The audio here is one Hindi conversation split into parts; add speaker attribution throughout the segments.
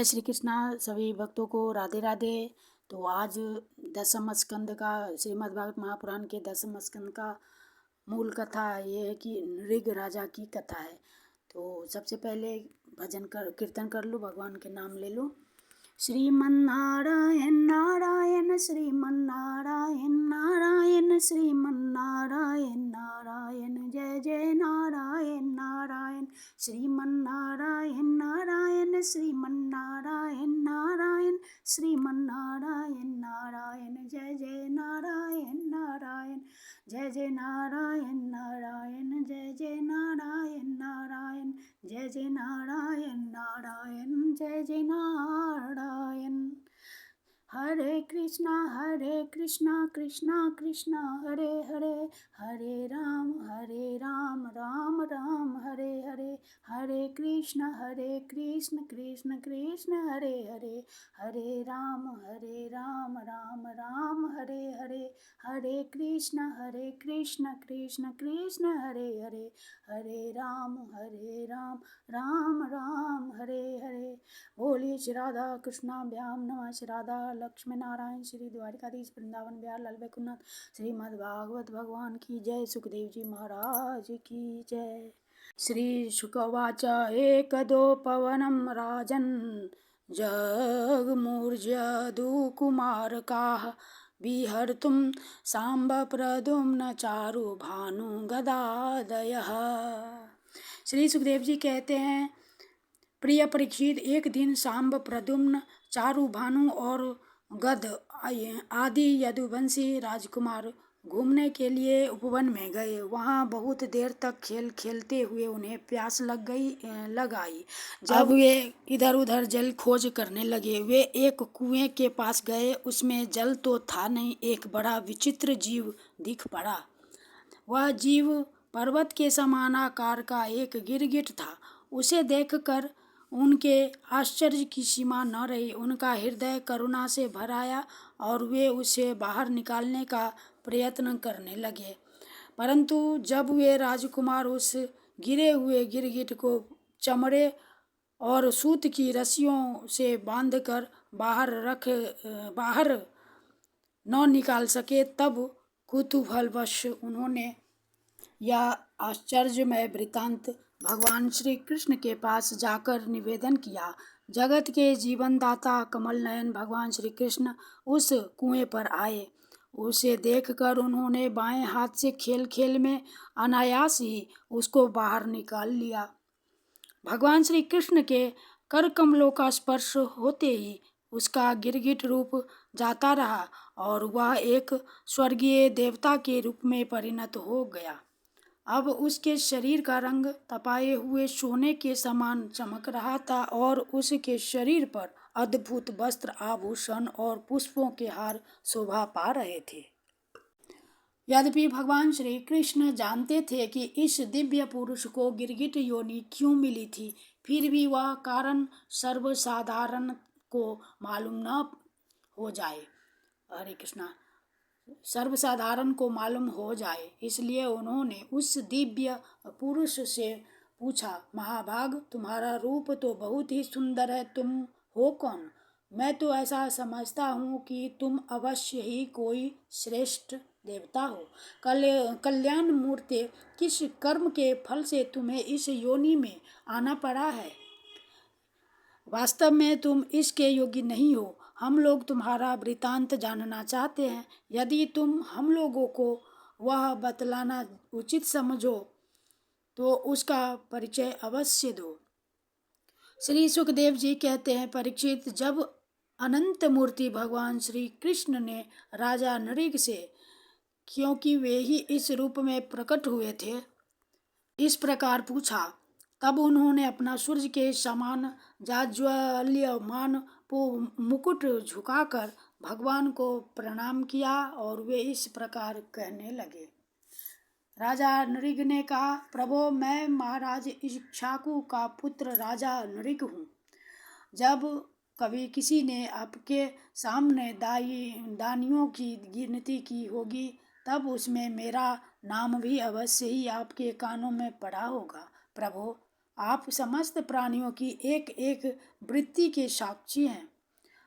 Speaker 1: जय श्री कृष्णा। सभी भक्तों को राधे राधे। तो आज दसम स्कंद का श्रीमद् भागवत महापुराण के दसम स्कंद का मूल कथा ये है कि नृग राजा की कथा है। तो सबसे पहले भजन कर कीर्तन कर लो, भगवान के नाम ले लो। श्रीमन्नारायण नारायण श्रीमन्नारायण नारायण श्रीमन्नारायण नारायण जय जय नारायण नारायण श्रीमन्नारायण नारायण श्रीमन्नारायण नारायण श्रीमन्नारायण नारायण जय जय नारायण नारायण जय जय नारायण नारायण जय जय नारायण नारायण जय जय नारायण नारायण जय जय नारायण। हरे कृष्णा कृष्णा कृष्णा हरे हरे, हरे राम राम राम हरे हरे, हरे कृष्ण कृष्ण कृष्ण हरे हरे, हरे राम राम राम हरे हरे, हरे कृष्ण कृष्ण कृष्ण हरे हरे, हरे राम राम राम हरे हरे। बोलिए श्री राधा कृष्णाभ्याम नमः। श्री राधा लक्ष्मी नारायण श्री द्वारिकाधीश वृंदावन बिहार लाल वैकुंठ श्रीमद् भागवत भगवान की जय। सुखदेव जी महाराज की जय। श्री शुकवाच एकदो पवनं राजन् जगमूर्जदुकुमारकाः विहर्तुं सांबप्रद्युम्न चारुभानुगदादयः। श्री सुखदेव जी कहते हैं, प्रिय परीक्षित, एक दिन सांब, प्रद्युम्न, चारुभानु और गद आदि यदुवंशी राजकुमार घूमने के लिए उपवन में गए। वहाँ बहुत देर तक खेल खेलते हुए उन्हें प्यास लग आई। जब वे इधर उधर जल खोज करने लगे, वे एक कुएं के पास गए। उसमें जल तो था नहीं, एक बड़ा विचित्र जीव दिख पड़ा। वह जीव पर्वत के समान आकार का एक गिरगिट था। उसे देखकर उनके आश्चर्य की सीमा न रही। उनका हृदय करुणा से भर आया और वे उसे बाहर निकालने का प्रयत्न करने लगे। परंतु जब वे राजकुमार उस गिरे हुए गिरगिट को चमड़े और सूत की रस्सियों से बांधकर बाहर न निकाल सके, तब कुतूहलवश उन्होंने यह आश्चर्यमय वृत्तांत भगवान श्री कृष्ण के पास जाकर निवेदन किया। जगत के जीवनदाता कमल नयन भगवान श्री कृष्ण उस कुएं पर आए। उसे देखकर उन्होंने बाएं हाथ से खेल खेल में अनायास ही उसको बाहर निकाल लिया। भगवान श्री कृष्ण के कर कमलों का स्पर्श होते ही उसका गिरगिट रूप जाता रहा और वह एक स्वर्गीय देवता के रूप में परिणत हो गया। अब उसके शरीर का रंग तपाए हुए सोने के समान चमक रहा था और उसके शरीर पर अद्भुत वस्त्र, आभूषण और पुष्पों के हार शोभा पा रहे थे। यद्यपि भगवान श्री कृष्ण जानते थे कि इस दिव्य पुरुष को गिरगिट योनि क्यों मिली थी, फिर भी वह कारण सर्वसाधारण को मालूम न हो जाए। हरे कृष्णा। सर्वसाधारण को मालूम हो जाए, इसलिए उन्होंने उस दिव्य पुरुष से पूछा, महाभाग, तुम्हारा रूप तो बहुत ही सुंदर है, तुम हो कौन? मैं तो ऐसा समझता हूँ कि तुम अवश्य ही कोई श्रेष्ठ देवता हो। कल्याण मूर्ति, किस कर्म के फल से तुम्हें इस योनि में आना पड़ा है? वास्तव में तुम इसके योग्य नहीं हो। हम लोग तुम्हारा वृत्तांत जानना चाहते हैं। यदि तुम हम लोगों को वह बतलाना उचित समझो तो उसका परिचय अवश्य दो। श्री सुखदेव जी कहते हैं, परीक्षित, जब अनंत मूर्ति भगवान श्री कृष्ण ने राजा नृग से, क्योंकि वे ही इस रूप में प्रकट हुए थे, इस प्रकार पूछा, तब उन्होंने अपना सूर्य के समान जाज्वल्यमान मुकुट झुकाकर भगवान को प्रणाम किया और वे इस प्रकार कहने लगे। राजा नृग ने कहा, प्रभो, मैं महाराज इक्ष्वाकु का पुत्र राजा नृग हूँ। जब कभी किसी ने आपके सामने दानियों की गिनती की होगी, तब उसमें मेरा नाम भी अवश्य ही आपके कानों में पड़ा होगा। प्रभो, आप समस्त प्राणियों की एक एक वृत्ति के साक्षी हैं।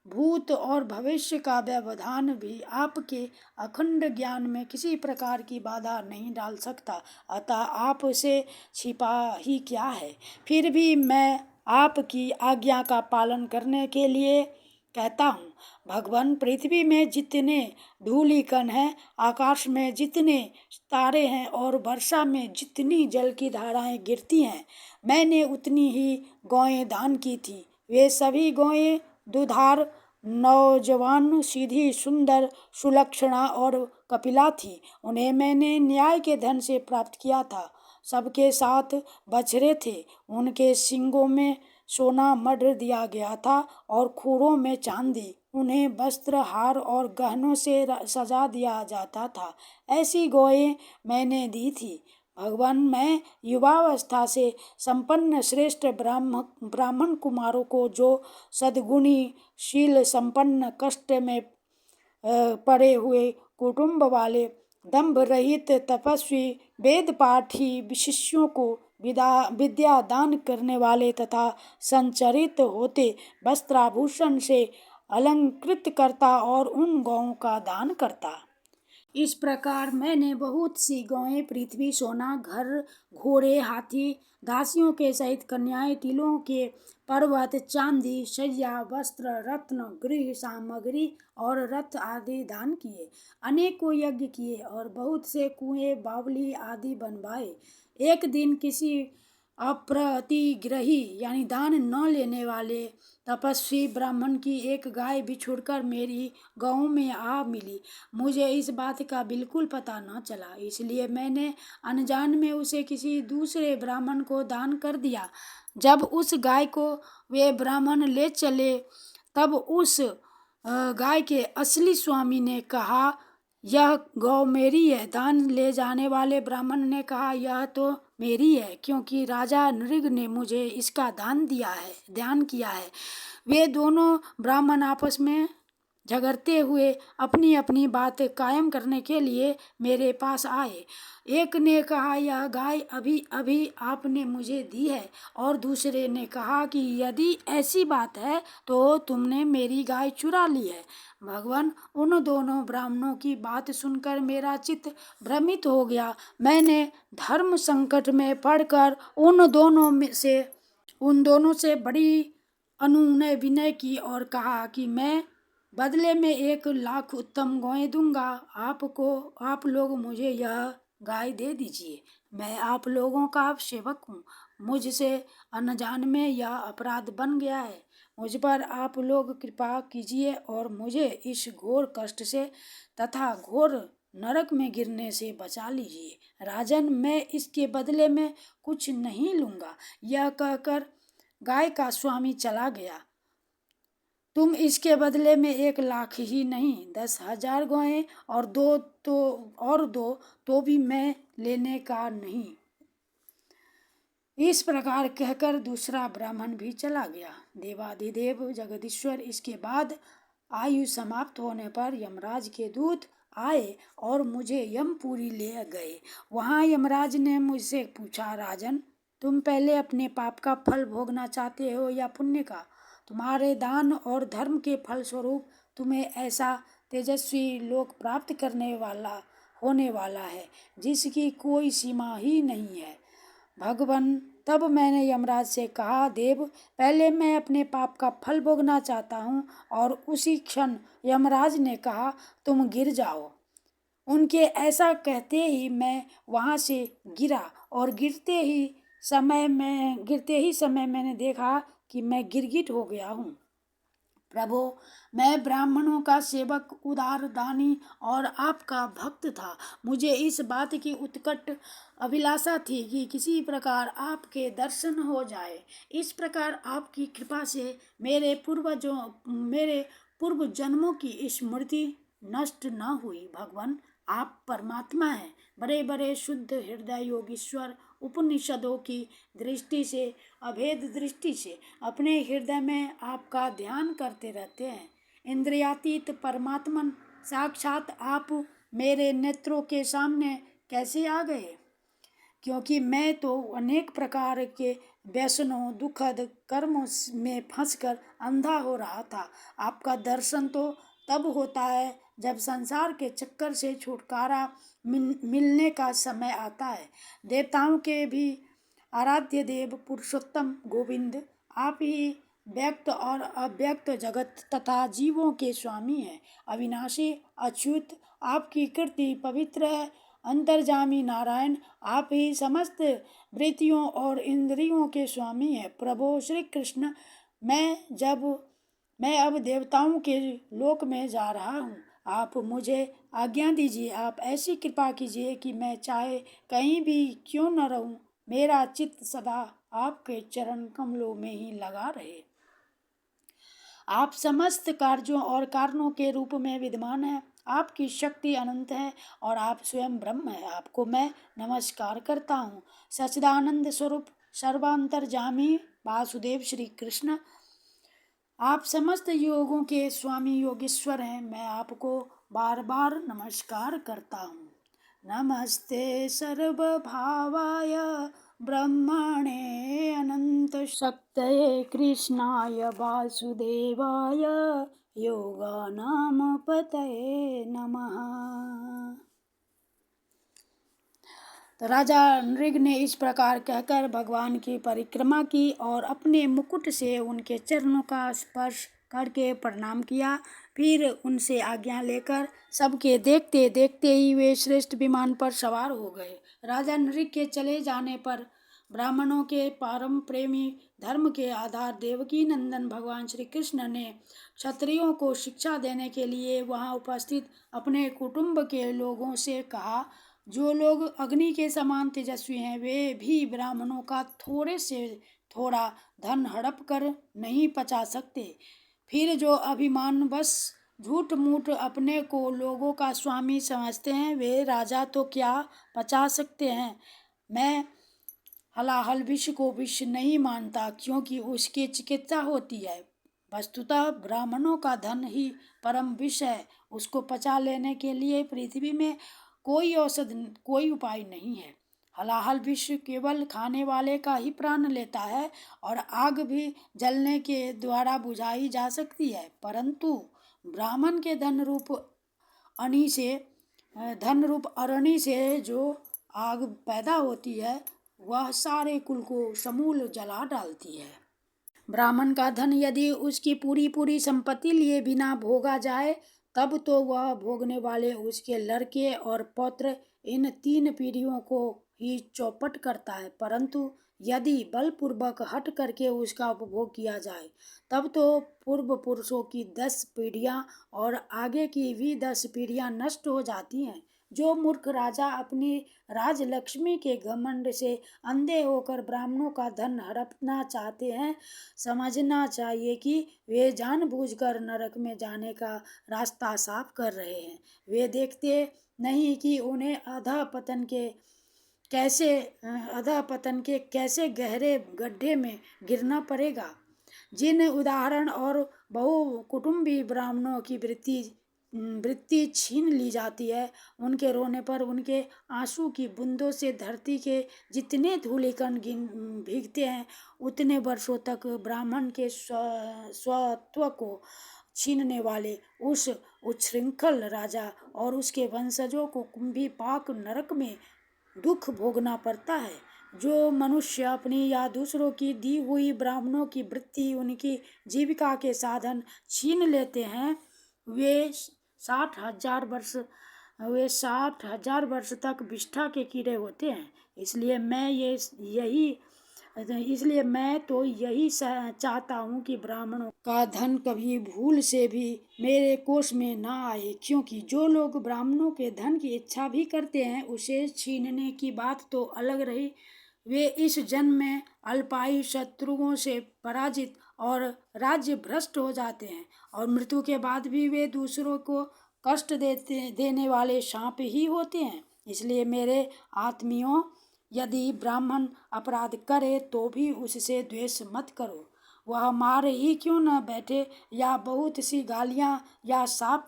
Speaker 1: भूत और भविष्य का व्यवधान भी आपके अखंड ज्ञान में किसी प्रकार की बाधा नहीं डाल सकता, अतः आपसे छिपा ही क्या है। फिर भी मैं आपकी आज्ञा का पालन करने के लिए कहता हूँ। भगवान, पृथ्वी में जितने धूलिकण हैं, आकाश में जितने तारे हैं और वर्षा में जितनी जल की धाराएं गिरती हैं, मैंने उतनी ही गौएं दान की थी। वे सभी गौएं दुधार, नौजवान, सीधी, सुंदर, सुलक्षणा और कपिला थी। उन्हें मैंने न्याय के धन से प्राप्त किया था। सबके साथ बछड़े थे। उनके सींगों में सोना मढ़ दिया गया था और खुरों में चांदी। उन्हें वस्त्र, हार और गहनों से सजा दिया जाता था। ऐसी गौएं मैंने दी थी। भगवान, मैं युवावस्था से संपन्न श्रेष्ठ ब्राह्मण कुमारों को, जो सद्गुणी, शील संपन्न, कष्ट में पड़े हुए कुटुंब वाले, दंभ रहित, तपस्वी, वेद पाठी शिष्यों को विद्या दान करने वाले तथा संचरित होते वस्त्राभूषण से अलंकृत करता और उन गौओं का दान करता। इस प्रकार मैंने बहुत सी गौएं, पृथ्वी, सोना, घर, घोड़े, हाथी, दासियों के सहित कन्याएं, टीलों के पर्वत, चांदी, शैया, वस्त्र, रत्न, गृह सामग्री और रथ आदि दान किए। अनेकों यज्ञ किए और बहुत से कुएं, बावली आदि बनवाए। एक दिन किसी अप्रतिग्रही यानी दान न लेने वाले तपस्वी ब्राह्मण की एक गाय बिछुड़कर मेरी गाँव में आ मिली। मुझे इस बात का बिल्कुल पता न चला, इसलिए मैंने अनजान में उसे किसी दूसरे ब्राह्मण को दान कर दिया। जब उस गाय को वे ब्राह्मण ले चले, तब उस गाय के असली स्वामी ने कहा, यह गौ मेरी है। दान ले जाने वाले ब्राह्मण ने कहा, यह तो मेरी है, क्योंकि राजा नृग ने मुझे इसका दान किया है। वे दोनों ब्राह्मण आपस में झगड़ते हुए अपनी अपनी बात कायम करने के लिए मेरे पास आए। एक ने कहा, यह गाय अभी अभी आपने मुझे दी है, और दूसरे ने कहा कि यदि ऐसी बात है तो तुमने मेरी गाय चुरा ली है। भगवान, उन दोनों ब्राह्मणों की बात सुनकर मेरा चित्त भ्रमित हो गया। मैंने धर्म संकट में पड़कर उन दोनों से बड़ी अनुनय विनय की और कहा कि मैं बदले में 1,00,000 उत्तम गौएं दूंगा। आप लोग मुझे यह गाय दे दीजिए। मैं आप लोगों का सेवक हूँ। मुझसे अनजान में यह अपराध बन गया है। मुझ पर आप लोग कृपा कीजिए और मुझे इस घोर कष्ट से तथा घोर नरक में गिरने से बचा लीजिए। राजन, मैं इसके बदले में कुछ नहीं लूंगा। यह कहकर गाय का स्वामी चला गया। तुम इसके बदले में 1,00,000 ही नहीं, 10,000 गौएं और दो तो भी मैं लेने का नहीं। इस प्रकार कहकर दूसरा ब्राह्मण भी चला गया। देवाधिदेव जगदीश्वर, इसके बाद आयु समाप्त होने पर यमराज के दूत आए और मुझे यमपुरी ले गए। वहाँ यमराज ने मुझसे पूछा, राजन, तुम पहले अपने पाप का फल भोगना चाहते हो या पुण्य का? तुम्हारे दान और धर्म के फलस्वरूप तुम्हें ऐसा तेजस्वी लोक प्राप्त होने वाला है जिसकी कोई सीमा ही नहीं है। भगवान, तब मैंने यमराज से कहा, देव, पहले मैं अपने पाप का फल भोगना चाहता हूँ। और उसी क्षण यमराज ने कहा, तुम गिर जाओ। उनके ऐसा कहते ही मैं वहाँ से गिरा और गिरते ही समय मैंने देखा कि मैं गिरगिट हो गया हूँ। प्रभु, मैं ब्राह्मणों का सेवक, उदार, दानी और आपका भक्त था। मुझे इस बात की उत्कट अभिलाषा थी कि किसी प्रकार आपके दर्शन हो जाए। इस प्रकार आपकी कृपा से मेरे पूर्व जन्मों की स्मृति नष्ट न हुई। भगवान, आप परमात्मा हैं, बड़े बड़े शुद्ध हृदय योगीश्वर, उपनिषदों की दृष्टि से, अभेद दृष्टि से अपने हृदय में आपका ध्यान करते रहते हैं। इंद्रियातीत परमात्मन साक्षात आप मेरे नेत्रों के सामने कैसे आ गए? क्योंकि मैं तो अनेक प्रकार के व्यसनों दुखद कर्मों में फंसकर अंधा हो रहा था। आपका दर्शन तो तब होता है जब संसार के चक्कर से छुटकारा मिलने का समय आता है। देवताओं के भी आराध्य देव पुरुषोत्तम गोविंद आप ही व्यक्त और अव्यक्त जगत तथा जीवों के स्वामी हैं। अविनाशी अच्युत आपकी कृति पवित्र है। अंतर्जामी नारायण आप ही समस्त वृत्तियों और इंद्रियों के स्वामी हैं। प्रभु श्री कृष्ण मैं अब देवताओं के लोक में जा रहा हूँ। आप मुझे आज्ञा दीजिए। आप ऐसी कृपा कीजिए कि मैं चाहे कहीं भी क्यों न रहूं, मेरा चित्त सदा आपके चरण कमलों में ही लगा रहे। आप समस्त कार्यों और कारणों के रूप में विद्यमान हैं। आपकी शक्ति अनंत है और आप स्वयं ब्रह्म है। आपको मैं नमस्कार करता हूँ। सच्चिदानंद स्वरूप सर्वांतर्यामी वासुदेव श्री कृष्ण आप समस्त योगों के स्वामी योगेश्वर हैं। मैं आपको बार बार नमस्कार करता हूँ। नमस्ते सर्वभावाय ब्रह्मणे अनंत शक्तये कृष्णाय वासुदेवाय योगानाम पतये नमः। तो राजा नृग ने इस प्रकार कहकर भगवान की परिक्रमा की और अपने मुकुट से उनके चरणों का स्पर्श करके प्रणाम किया। फिर उनसे आज्ञा लेकर सबके देखते देखते ही वे श्रेष्ठ विमान पर सवार हो गए। राजा नृग के चले जाने पर ब्राह्मणों के परम प्रेमी धर्म के आधार देवकी नंदन भगवान श्री कृष्ण ने क्षत्रियों को शिक्षा देने के लिए वहां उपस्थित अपने कुटुंब के लोगों से कहा, जो लोग अग्नि के समान तेजस्वी हैं वे भी ब्राह्मणों का थोड़े से थोड़ा धन हड़प कर नहीं पचा सकते। फिर जो अभिमानवश झूठ मूठ अपने को लोगों का स्वामी समझते हैं वे राजा तो क्या पचा सकते हैं। मैं हलाहल विष को विष नहीं मानता क्योंकि उसकी चिकित्सा होती है। वस्तुतः ब्राह्मणों का धन ही परम विष है। उसको पचा लेने के लिए पृथ्वी में कोई औषध कोई उपाय नहीं है। हलाहल विष केवल खाने वाले का ही प्राण लेता है और आग भी जलने के द्वारा बुझाई जा सकती है, परंतु ब्राह्मण के धन रूप अरणि से जो आग पैदा होती है वह सारे कुल को समूल जला डालती है। ब्राह्मण का धन यदि उसकी पूरी पूरी संपत्ति लिए बिना भोगा जाए तब तो वह भोगने वाले उसके लड़के और पौत्र इन 3 पीढ़ियों को ही चौपट करता है, परंतु यदि बलपूर्वक हट करके उसका उपभोग किया जाए तब तो पूर्व पुरुषों की 10 पीढ़ियां और आगे की भी 10 पीढ़ियां नष्ट हो जाती हैं। जो मूर्ख राजा अपनी राजलक्ष्मी के घमंड से अंधे होकर ब्राह्मणों का धन हड़पना चाहते हैं, समझना चाहिए कि वे जानबूझकर नरक में जाने का रास्ता साफ कर रहे हैं। वे देखते नहीं कि उन्हें अधःपतन के कैसे गहरे गड्ढे में गिरना पड़ेगा। जिन उदाहरण और बहुकुटुंबी ब्राह्मणों की वृत्ति छीन ली जाती है उनके रोने पर उनके आंसू की बूंदों से धरती के जितने धूलिकण भीगते हैं उतने वर्षों तक ब्राह्मण के स्वत्व को छीनने वाले उस उच्छृंखल राजा और उसके वंशजों को कुंभीपाक नरक में दुख भोगना पड़ता है। जो मनुष्य अपनी या दूसरों की दी हुई ब्राह्मणों की वृत्ति उनकी जीविका के साधन छीन लेते हैं वे 60,000 वर्ष तक विष्ठा के कीड़े होते हैं। इसलिए मैं तो यही चाहता हूँ कि ब्राह्मणों का धन कभी भूल से भी मेरे कोष में ना आए, क्योंकि जो लोग ब्राह्मणों के धन की इच्छा भी करते हैं उसे छीनने की बात तो अलग रही, वे इस जन्म में अल्पायु शत्रुओं से पराजित और राज्य भ्रष्ट हो जाते हैं और मृत्यु के बाद भी वे दूसरों को कष्ट देने वाले सांप ही होते हैं। इसलिए मेरे आत्मियों, यदि ब्राह्मण अपराध करे तो भी उससे द्वेष मत करो। वह मार ही क्यों न बैठे या बहुत सी गालियां या शाप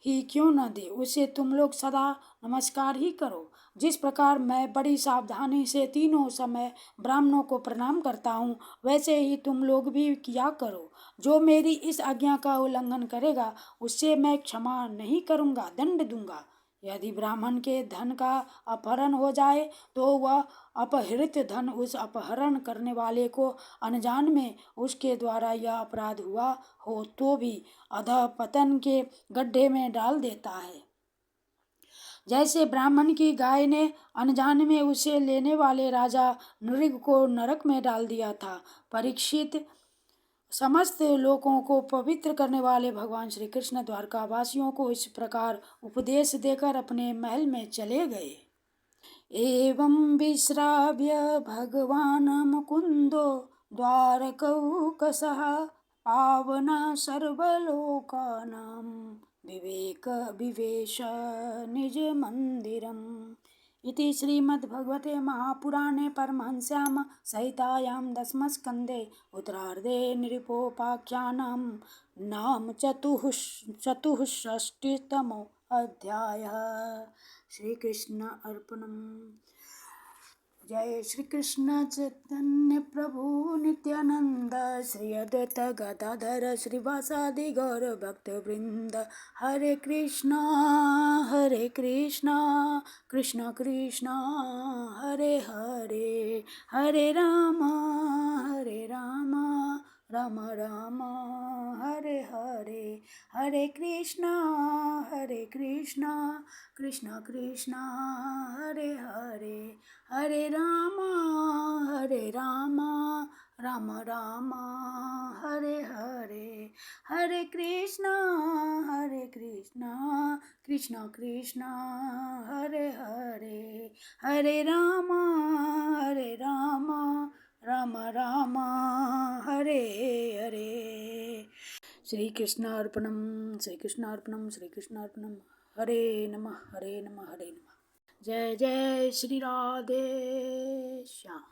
Speaker 1: ही क्यों न दे, उसे तुम लोग सदा नमस्कार ही करो। जिस प्रकार मैं बड़ी सावधानी से तीनों समय ब्राह्मणों को प्रणाम करता हूँ, वैसे ही तुम लोग भी किया करो। जो मेरी इस आज्ञा का उल्लंघन करेगा उससे मैं क्षमा नहीं करूँगा, दंड दूंगा। यदि ब्राह्मण के धन का अपहरण हो जाए तो वह अपहृत धन उस अपहरण करने वाले को अनजान में उसके द्वारा यह अपराध हुआ हो तो भी अधःपतन के गड्ढे में डाल देता है। जैसे ब्राह्मण की गाय ने अनजान में उसे लेने वाले राजा नृग को नरक में डाल दिया था। परीक्षित, समस्त लोगों को पवित्र करने वाले भगवान श्री कृष्ण द्वारकावासियों को इस प्रकार उपदेश देकर अपने महल में चले गए। एवं विश्राव्य भगवान् मुकुन्दो द्वारकौकसः पावना सर्वलोकानां विवेक विवेश निज मंदिरम्। इति श्रीमद्भगवते महापुराणे परमहंस्यां संहितायां दशमस्कन्धे उत्तरार्धे नृपोपाख्यानं नाम चतुःषष्टितमो अध्यायः। श्री कृष्ण अर्पणम्। जय श्री कृष्ण चैतन्य प्रभु नित्यानंद, श्री अद्वैत गदाधर श्रीवासादि गौर भक्त वृंद। हरे कृष्णा कृष्ण कृष्ण हरे हरे, हरे राम राम राम हरे हरे, हरे कृष्णा कृष्ण कृष्ण हरे हरे, हरे राम राम राम हरे हरे, हरे कृष्णा कृष्ण कृष्ण हरे हरे, हरे राम राम राम हरे हरे। श्री कृष्ण अर्पणम, श्री कृष्ण अर्पणम, श्री कृष्ण अर्पणम। हरे नमः, हरे नमः, हरे नमः। जय जय श्री राधे श्याम।